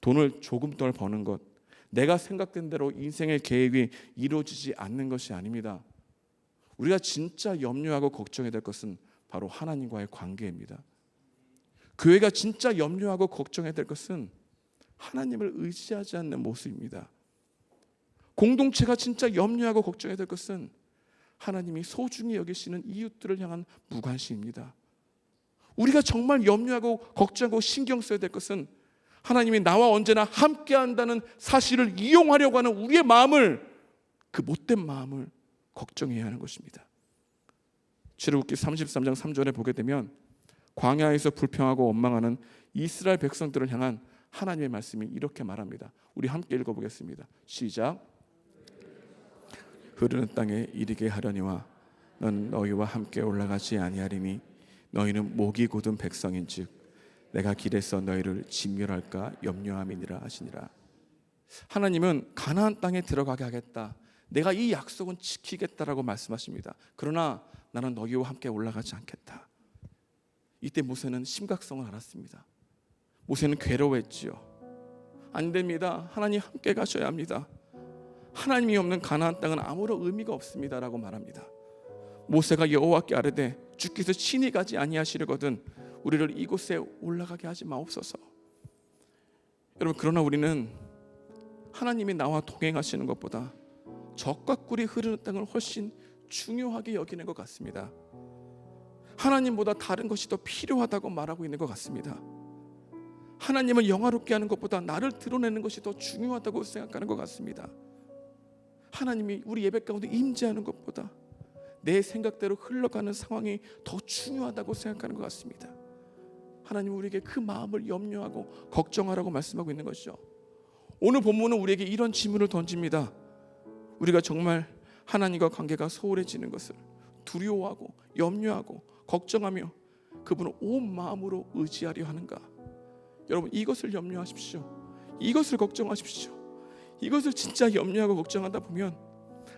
돈을 조금 덜 버는 것, 내가 생각된 대로 인생의 계획이 이루어지지 않는 것이 아닙니다. 우리가 진짜 염려하고 걱정해야 될 것은 바로 하나님과의 관계입니다. 교회가 진짜 염려하고 걱정해야 될 것은 하나님을 의지하지 않는 모습입니다. 공동체가 진짜 염려하고 걱정해야 될 것은 하나님이 소중히 여기시는 이웃들을 향한 무관심입니다. 우리가 정말 염려하고 걱정하고 신경 써야 될 것은 하나님이 나와 언제나 함께한다는 사실을 이용하려고 하는 우리의 마음을, 그 못된 마음을 걱정해야 하는 것입니다. 출애굽기 33장 3절에 보게 되면 광야에서 불평하고 원망하는 이스라엘 백성들을 향한 하나님의 말씀이 이렇게 말합니다. 우리 함께 읽어보겠습니다. 시작. 흐르는 땅에 이르게 하려니와 넌 너희와 함께 올라가지 아니하리니 너희는 목이 곧은 백성인즉 내가 길에서 너희를 진멸할까 염려함이니라 하시니라. 하나님은 가나안 땅에 들어가게 하겠다, 내가 이 약속은 지키겠다라고 말씀하십니다. 그러나 나는 너희와 함께 올라가지 않겠다. 이때 모세는 심각성을 알았습니다. 모세는 괴로워했지요. 안 됩니다. 하나님 함께 가셔야 합니다. 하나님이 없는 가나안 땅은 아무런 의미가 없습니다라고 말합니다. 모세가 여호와께 아뢰되 주께서 친히 가지 아니하시려거든 우리를 이곳에 올라가게 하지 마옵소서. 여러분, 그러나 우리는 하나님이 나와 동행하시는 것보다 적과 꿀이 흐르는 땅을 훨씬 중요하게 여기는 것 같습니다. 하나님보다 다른 것이 더 필요하다고 말하고 있는 것 같습니다. 하나님을 영화롭게 하는 것보다 나를 드러내는 것이 더 중요하다고 생각하는 것 같습니다. 하나님이 우리 예배 가운데 임재하는 것보다 내 생각대로 흘러가는 상황이 더 중요하다고 생각하는 것 같습니다. 하나님 우리에게 그 마음을 염려하고 걱정하라고 말씀하고 있는 것이죠. 오늘 본문은 우리에게 이런 질문을 던집니다. 우리가 정말 하나님과 관계가 소홀해지는 것을 두려워하고 염려하고 걱정하며 그분을 온 마음으로 의지하려 하는가? 여러분, 이것을 염려하십시오. 이것을 걱정하십시오. 이것을 진짜 염려하고 걱정하다 보면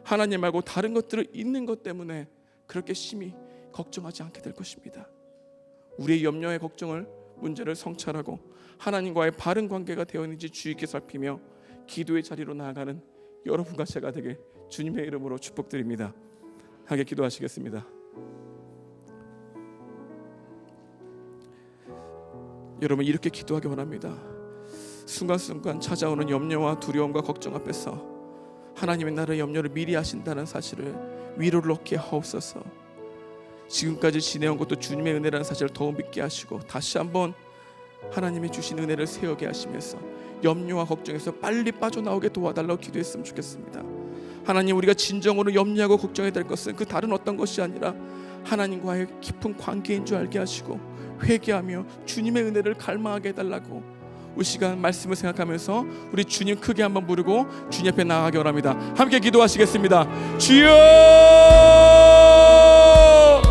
하나님 말고 다른 것들을 잊는 것 때문에 그렇게 심히 걱정하지 않게 될 것입니다. 우리의 염려의 걱정을, 문제를 성찰하고 하나님과의 바른 관계가 되어 있는지 주의 있게 살피며 기도의 자리로 나아가는 여러분과 제가 되게 주님의 이름으로 축복드립니다. 함께 기도하시겠습니다. 여러분, 이렇게 기도하기 원합니다. 순간순간 찾아오는 염려와 두려움과 걱정 앞에서 하나님의 나라의 염려를 미리 하신다는 사실을 위로를 얻게 하옵소서. 지금까지 지내온 것도 주님의 은혜라는 사실을 더욱 믿게 하시고 다시 한번 하나님이 주신 은혜를 세우게 하시면서 염려와 걱정에서 빨리 빠져나오게 도와달라고 기도했으면 좋겠습니다. 하나님, 우리가 진정으로 염려하고 걱정해야 될 것은 그 다른 어떤 것이 아니라 하나님과의 깊은 관계인 줄 알게 하시고 회개하며 주님의 은혜를 갈망하게 해달라고 이 시간 말씀을 생각하면서 우리 주님 크게 한번 부르고 주님 앞에 나아가기 원합니다. 함께 기도하시겠습니다. 주여,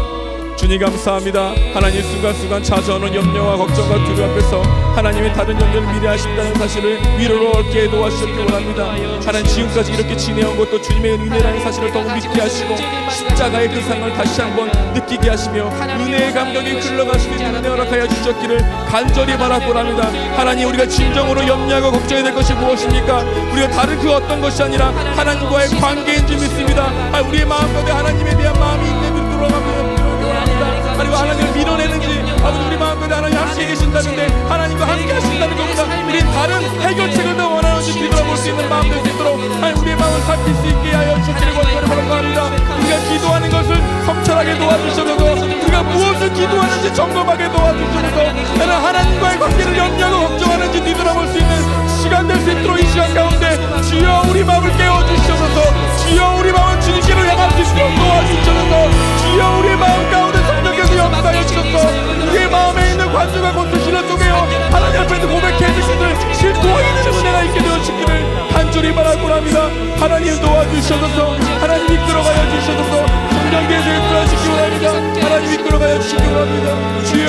주님 감사합니다. 하나님, 순간순간 찾아오는 염려와 걱정과 두려움 앞에서 하나님의 다른 염려를 미리 하신다는 사실을 위로로 얻게 도와주셨기 원합니다. 하나님, 지금까지 이렇게 지내온 것도 주님의 은혜라는 사실을 더욱 믿게 하시고 십자가의 그 상을 다시 한번 느끼게 하시며 은혜의 감격이 흘러갈 수 있는 은혜 허락하여 주셨기를 간절히 바라고 합니다. 하나님, 우리가 진정으로 염려하고 걱정해야 될 것이 무엇입니까? 우리가 다른 그 어떤 것이 아니라 하나님과의 관계인 줄 믿습니다. 우리의 마음 가운데 하나님에 대한 마음이 있는 듯 돌아가며 그리고 하나님을 밀어내는지, 아버지 우리 마음가운데 하나님 함께 계신다는데 하나님과 함께 하신다는 것보다 우리 다른 해결책을 더 원하는지 뒤돌아볼 수 있는 마음 될 수 있도록 하나님 우리의 마음을 살필 수 있게 하여 주시기를 원하는 바랍니다. 우리가 기도하는 것을 성찰하게 도와주셔서 우리가 무엇을 기도하는지 점검하게 도와주셔서 하나님과의 관계를 염려하고 걱정하는지 뒤돌아볼 수 있는 시간 될 수 있도록 이 시간 가운데 주여 우리 마음을 깨워주시옵소서. 주여 우리 마음을 주님께로 향할 수 있도록 도와주셔서 주여 우리 마음 가운데 성령께서 역사해 주셔서 우리의 마음에 있는 관주가 곧을 실어 쪼개어 하나님 앞에서 고백해 주시는 실토하이는 은혜가 있게 되어지기를 간절히 바라고 합니다. 하나님 도와주셔서 하나님 이끌어가여 주셔서 성령께서 역사하시기 원합니다. 하나님 이끌어가여 주시기 원합니다. 주여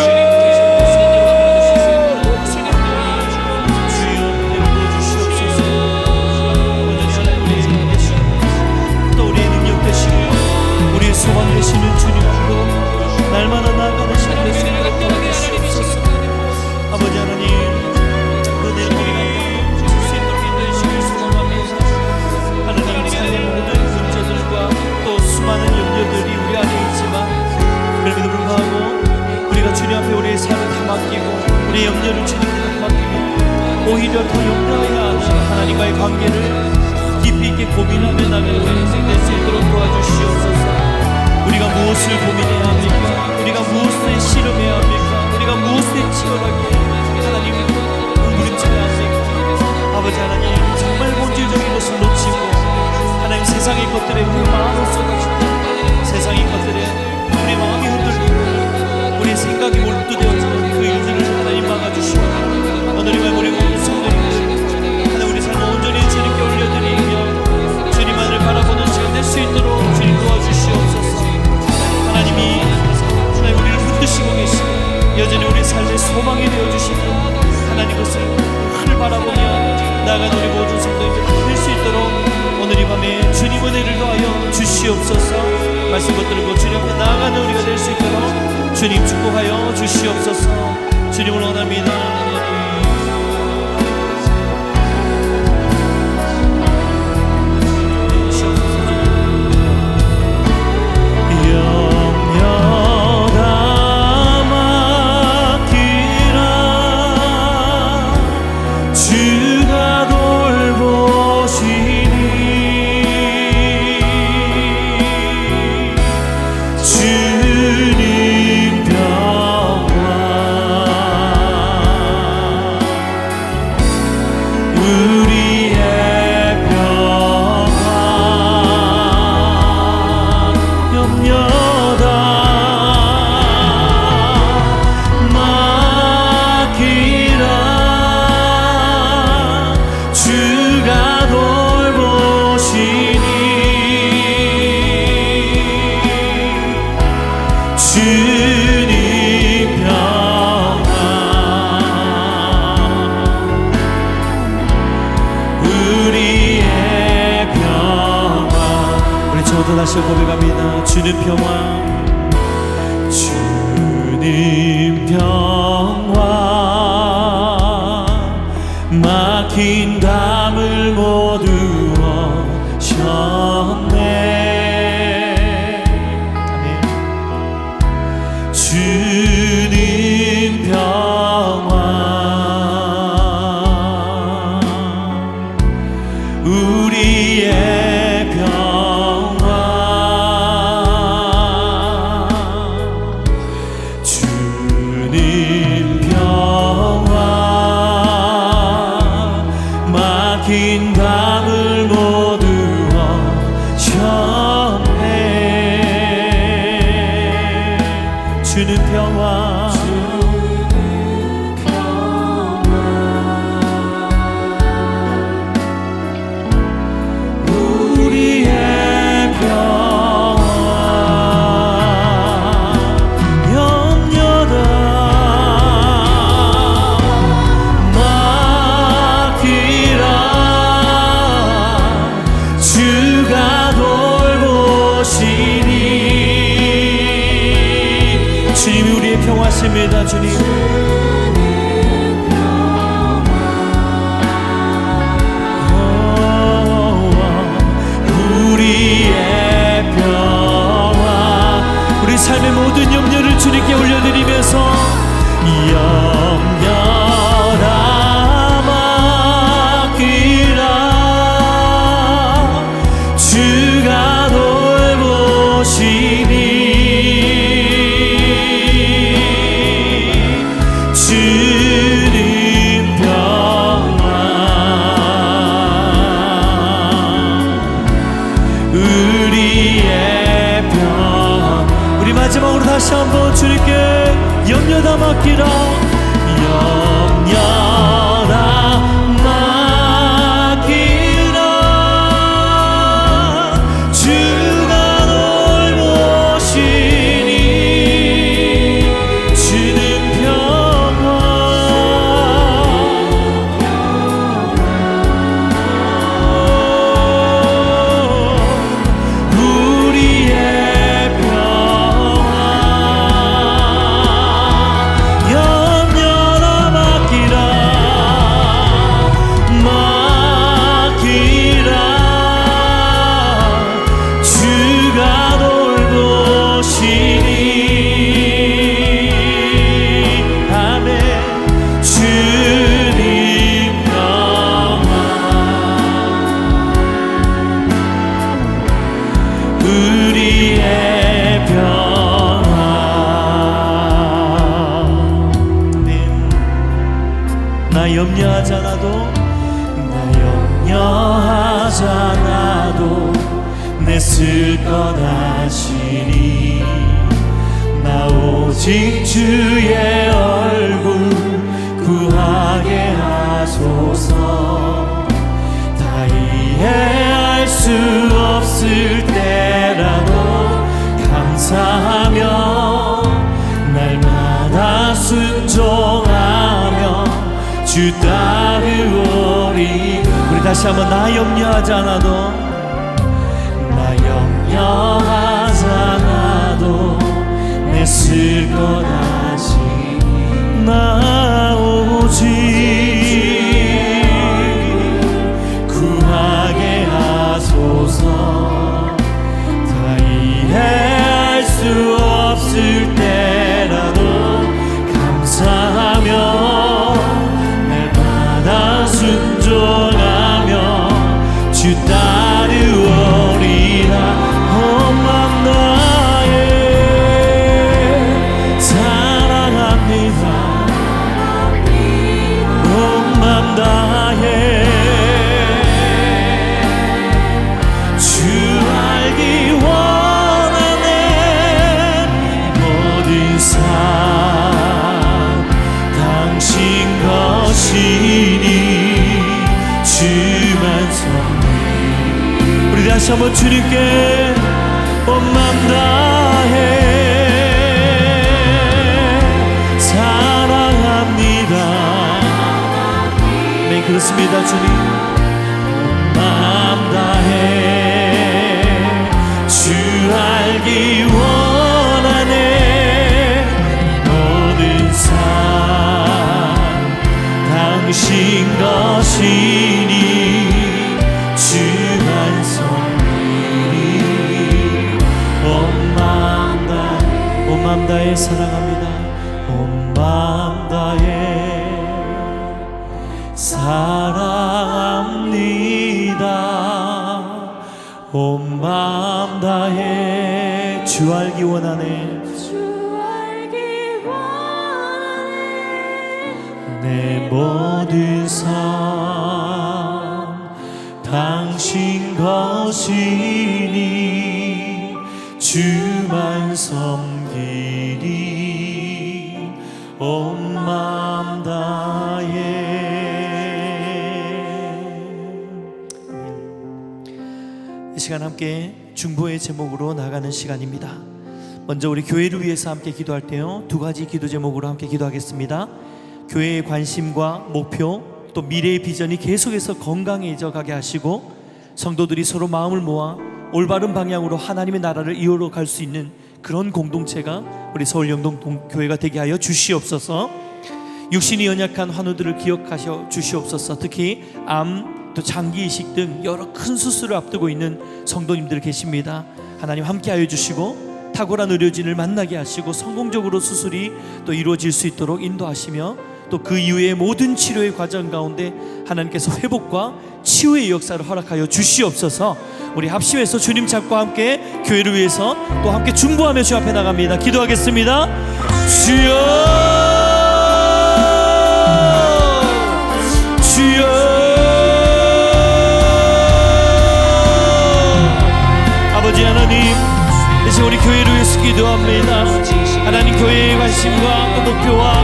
우리의 소망 되시는 주님으로 날마다 나아가는 삶 되시는 것 도와주시옵소서. 아버지 하나님, 은혜를 줄 수 있도록 인도해주시길 소망합니다. 하나님, 삶의 모든 문제들과 또 수많은 염려들이 우리 안에 있지만 그럼에도 불구하고 우리가 주님 앞에 우리의 삶을 다 맡기고 우리의 염려를 주님께 다 맡기고 오히려 더 염려해야 하는 하나님과의 관계를 깊이 있게 고민하며 나가는 인생 될 수 있도록 도와주시옵소서. 우리가 무엇을 고민해야 합니까? 우리가 무엇에 씨름해야 합니까? 우리가 무엇에 치열하게 하나님 부르짖어야 합니까? 아버지 하나님, 정말 본질적인 것을 놓치고 하나님 세상의 것들에 우리 마음을 쏟아주고 세상의 것들에 우리 마음이 흔들리고 우리 생각이 몰두되어지는 그 일들을 하나님 막아주시고 오늘 이 말 우리 모든 성도님 하나님 우리 삶을 온전히 주님께 올려드리며 주님만을 바라보는 시간 될 수 있도록 주님 도와주시옵소서. 하나님이 우리를 붙드시고 계시고 여전히 우리 삶의 소망이 되어주시고 하나님 것을 늘 바라보며 나아가는 우리 모든 성도님들 될 수 있도록 오늘 이 밤에 주님 은혜를 더하여 주시옵소서. 말씀 붙들고 주님 앞에 나아가는 우리가 될 수 있도록 주님 축복하여 주시옵소서. 주님을 원합니다. 다시 고백합니다. 주님 평화, 주님 평화, 막힌 담을 모두 얻으셨네. 아멘. 주님 평화, 우리의 막힌 담을 모두 엎셨네. 주는 평화 우리의 평화 염려다 맡기라. 주가 돌보시니 주님이 우리의 평화십니다. 주님 삶의 모든 염려를 주님께 올려드리면서 염려라 맡기라. 주가 돌보시니 주는 평화 우리의 마지막으로 다시 한번 주님께 염려다 맡기라. 염려다 맡기라. 주가 돌보시니 주는 평화 우리의 우리의 평화. 나 염려하지 않아도 내쓸 것 아시니 나 오직 주의 얼굴 구하게 하소서. 다 이해할 수 없을 때라도 감사하며 날마다 순종하며 주 따르오리. 우리 다시 한번 나 염려하지 않아도 내쓸 것 아시니 나 오직 구하게 하소서. 다 이해할 수 없을 때라도 감사하며 날마다 순종하며 주 따르오리라. 우리 다시 한번 주님께 온 맘 다해 사랑합니다. 네, 그렇습니다. 주님 온 맘 다해 주 알기 원하네. 모든 삶 당신 것이니 주만 섬기리. 온 맘 다해 사랑합니다. 온 맘 다해 사랑합니다. 온 맘 다해 주 알기 원하네. 내 모든 삶 당신 것이니 주만 섬기리 온 마음 다해. 이 시간 함께 중보의 제목으로 나가는 시간입니다. 먼저 우리 교회를 위해서 함께 기도할 때요, 두 가지 기도 제목으로 함께 기도하겠습니다. 교회의 관심과 목표, 또 미래의 비전이 계속해서 건강해져 가게 하시고 성도들이 서로 마음을 모아 올바른 방향으로 하나님의 나라를 이어러 갈 수 있는 그런 공동체가 우리 서울 영동교회가 되게 하여 주시옵소서. 육신이 연약한 환우들을 기억하셔 주시옵소서. 특히 암, 또 장기 이식 등 여러 큰 수술을 앞두고 있는 성도님들 계십니다. 하나님 함께하여 주시고 탁월한 의료진을 만나게 하시고 성공적으로 수술이 또 이루어질 수 있도록 인도하시며 또 그 이후의 모든 치료의 과정 가운데 하나님께서 회복과 치유의 역사를 허락하여 주시옵소서. 우리 합심해서 주님 잡고 함께 교회를 위해서 또 함께 중보하며 주 앞에 나갑니다. 기도하겠습니다. 주여, 주여, 아버지 하나님, 이제 우리 교회를 위해서 기도합니다. 하나님, 교회의 관심과 또 목표와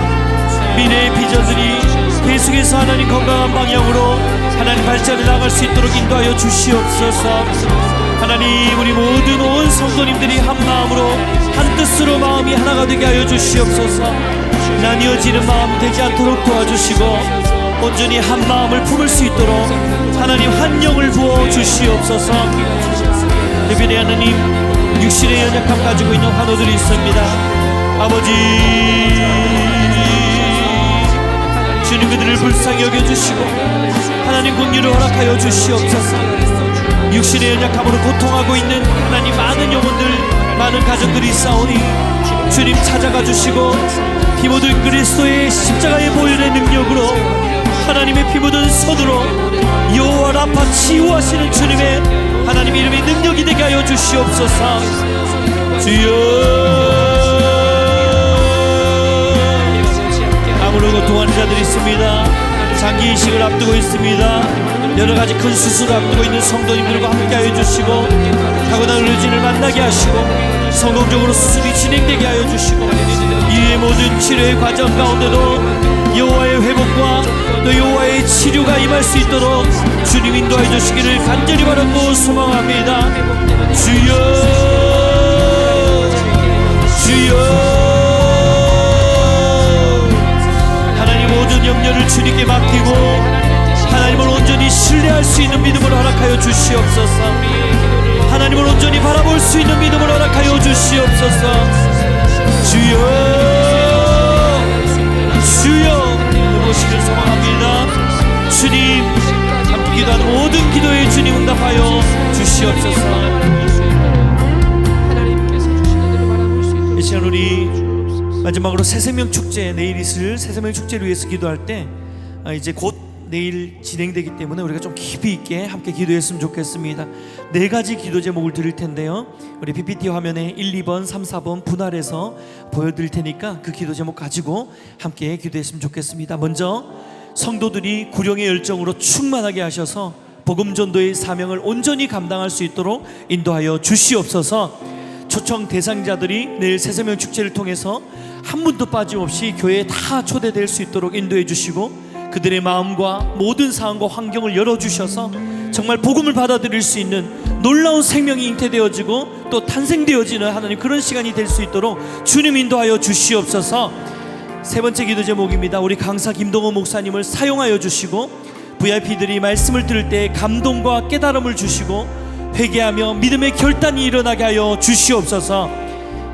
미래의 비전들이 계속해서 하나님 건강한 방향으로 하나님 발전해 나갈 수 있도록 인도하여 주시옵소서. 하나님, 우리 모든 온 성도님들이 한 마음으로 한 뜻으로 마음이 하나가 되게 하여 주시옵소서. 나뉘어지는 마음 되지 않도록 도와주시고 온전히 한 마음을 품을 수 있도록 하나님 한 영을 부어 주시옵소서. 특별히 하나님, 육신의 연약함 가지고 있는 환우들이 있습니다. 아버지, 주님 그들을 불쌍히 여겨주시고 하나님 긍휼을 허락하여 주시옵소서. 육신의 연약함으로 고통하고 있는 하나님 많은 영혼들, 많은 가정들이 있사오니 주님 찾아가 주시고 피 묻은 그리스도의 십자가의 보혈의 능력으로 하나님의 피 묻은 손으로 여호와 라파 치유하시는 주님의 하나님 이름의 능력이 되게 하여 주시옵소서. 주여, 암으로 고통하는 자들이 있습니다. 장기 이식을 앞두고 있습니다. 여러가지 큰 수술을 앞두고 있는 성도님들과 함께하여 주시고 타고난 의료진을 만나게 하시고 성공적으로 수술이 진행되게 하여 주시고 이후의 모든 치료의 과정 가운데도 여호와의 회복과 또 여호와의 치료가 임할 수 있도록 주님 인도하여 주시기를 간절히 바라고 소망합니다. 주여, 주여, 모든 염려를 주님께 맡기고 하나님을 온전히 신뢰할 수 있는 믿음을 허락하여 주시옵소서. 하나님을 온전히 바라볼 수 있는 믿음을 허락하여 주시옵소서. 주여, 주여, 보시길 소망합니다. 주님, 함께 기도하는 모든 기도에 주님 응답하여 주시옵소서. 이 시간 우리 마지막으로 새생명 축제, 내일 있을 새생명 축제를 위해서 기도할 때 이제 곧 내일 진행되기 때문에 우리가 좀 깊이 있게 함께 기도했으면 좋겠습니다. 네 가지 기도 제목을 드릴 텐데요, 우리 PPT 화면에 1, 2번, 3, 4번 분할해서 보여드릴 테니까 그 기도 제목 가지고 함께 기도했으면 좋겠습니다. 먼저 성도들이 구령의 열정으로 충만하게 하셔서 복음 전도의 사명을 온전히 감당할 수 있도록 인도하여 주시옵소서. 초청 대상자들이 내일 새생명 축제를 통해서 한 분도 빠짐없이 교회에 다 초대될 수 있도록 인도해 주시고 그들의 마음과 모든 상황과 환경을 열어주셔서 정말 복음을 받아들일 수 있는 놀라운 생명이 잉태되어지고 또 탄생되어지는 하나님 그런 시간이 될 수 있도록 주님 인도하여 주시옵소서. 세 번째 기도 제목입니다. 우리 강사 김동호 목사님을 사용하여 주시고 VIP들이 말씀을 들을 때 감동과 깨달음을 주시고 회개하며 믿음의 결단이 일어나게 하여 주시옵소서.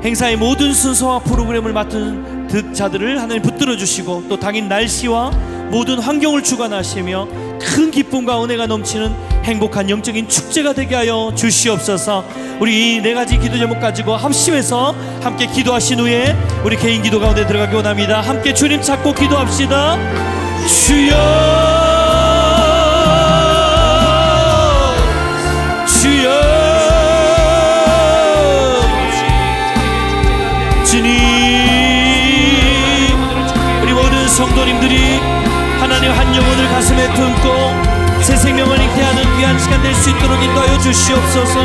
행사의 모든 순서와 프로그램을 맡은 득자들을 하나님 붙들어 주시고 또 당일 날씨와 모든 환경을 주관하시며 큰 기쁨과 은혜가 넘치는 행복한 영적인 축제가 되게 하여 주시옵소서. 우리 이 네 가지 기도 제목 가지고 합심해서 함께 기도하신 후에 우리 개인 기도 가운데 들어가기 원합니다. 함께 주님 찾고 기도합시다. 주여, 주여, 주님, 우리 모든 성도님들이 하나님 한 영혼을 가슴에 품고 새 생명을 잉태하는 귀한 시간 될 수 있도록 인도하여 주시옵소서.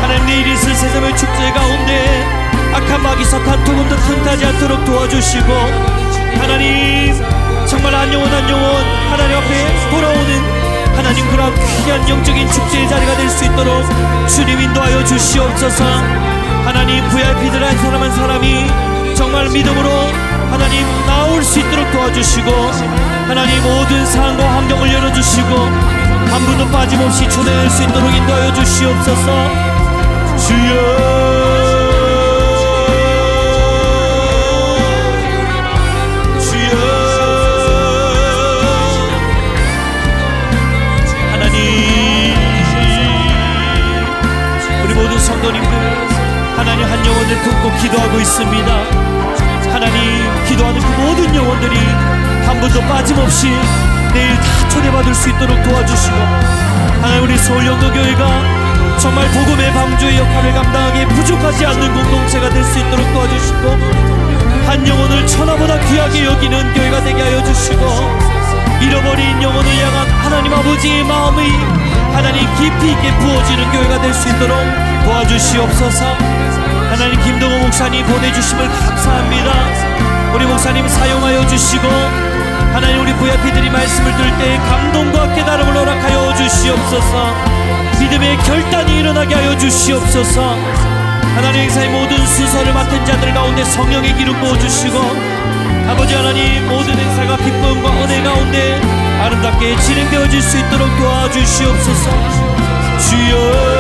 하나님 내일 있을 새생명 축제 가운데 악한 마귀 사탄 조금도 틈타지 않도록 도와주시고 하나님 정말 한 영혼 한 영혼 하나님 앞에 돌아오는 하나님 그런 귀한 영적인 축제의 자리가 될 수 있도록 주님 인도하여 주시옵소서. 하나님 VIP들 한 사람 한 사람이 정말 믿음으로 하나님 나올 수 있도록 도와주시고 하나님 모든 상황과 환경을 열어주시고 한 분도 빠짐없이 초대될 수 있도록 인도하여 주시옵소서. 주여 성도님들 하나님 한 영혼을 품고 기도하고 있습니다. 하나님 기도하는 그 모든 영혼들이 한 분도 빠짐없이 내일 다 초대받을 수 있도록 도와주시고 하나님 우리 서울영도교회가 정말 복음의 방주의 역할을 감당하기에 부족하지 않는 공동체가 될 수 있도록 도와주시고 한 영혼을 천하보다 귀하게 여기는 교회가 되게 하여 주시고 잃어버린 영혼을 향한 하나님 아버지의 마음이 하나님 깊이 있게 부어지는 교회가 될 수 있도록 도와주시옵소서. 하나님 김동호 목사님 보내주심을 감사합니다. 우리 목사님 사용하여 주시고 하나님 우리 VIP들이 말씀을 들을 때 감동과 깨달음을 허락하여 주시옵소서. 믿음의 결단이 일어나게 하여 주시옵소서. 하나님 행사의 모든 순서를 맡은 자들 가운데 성령의 기름 부어주시고 아버지 하나님 모든 행사가 기쁨과 은혜 가운데 아름답게 진행되어질 수 있도록 도와주시옵소서. 주여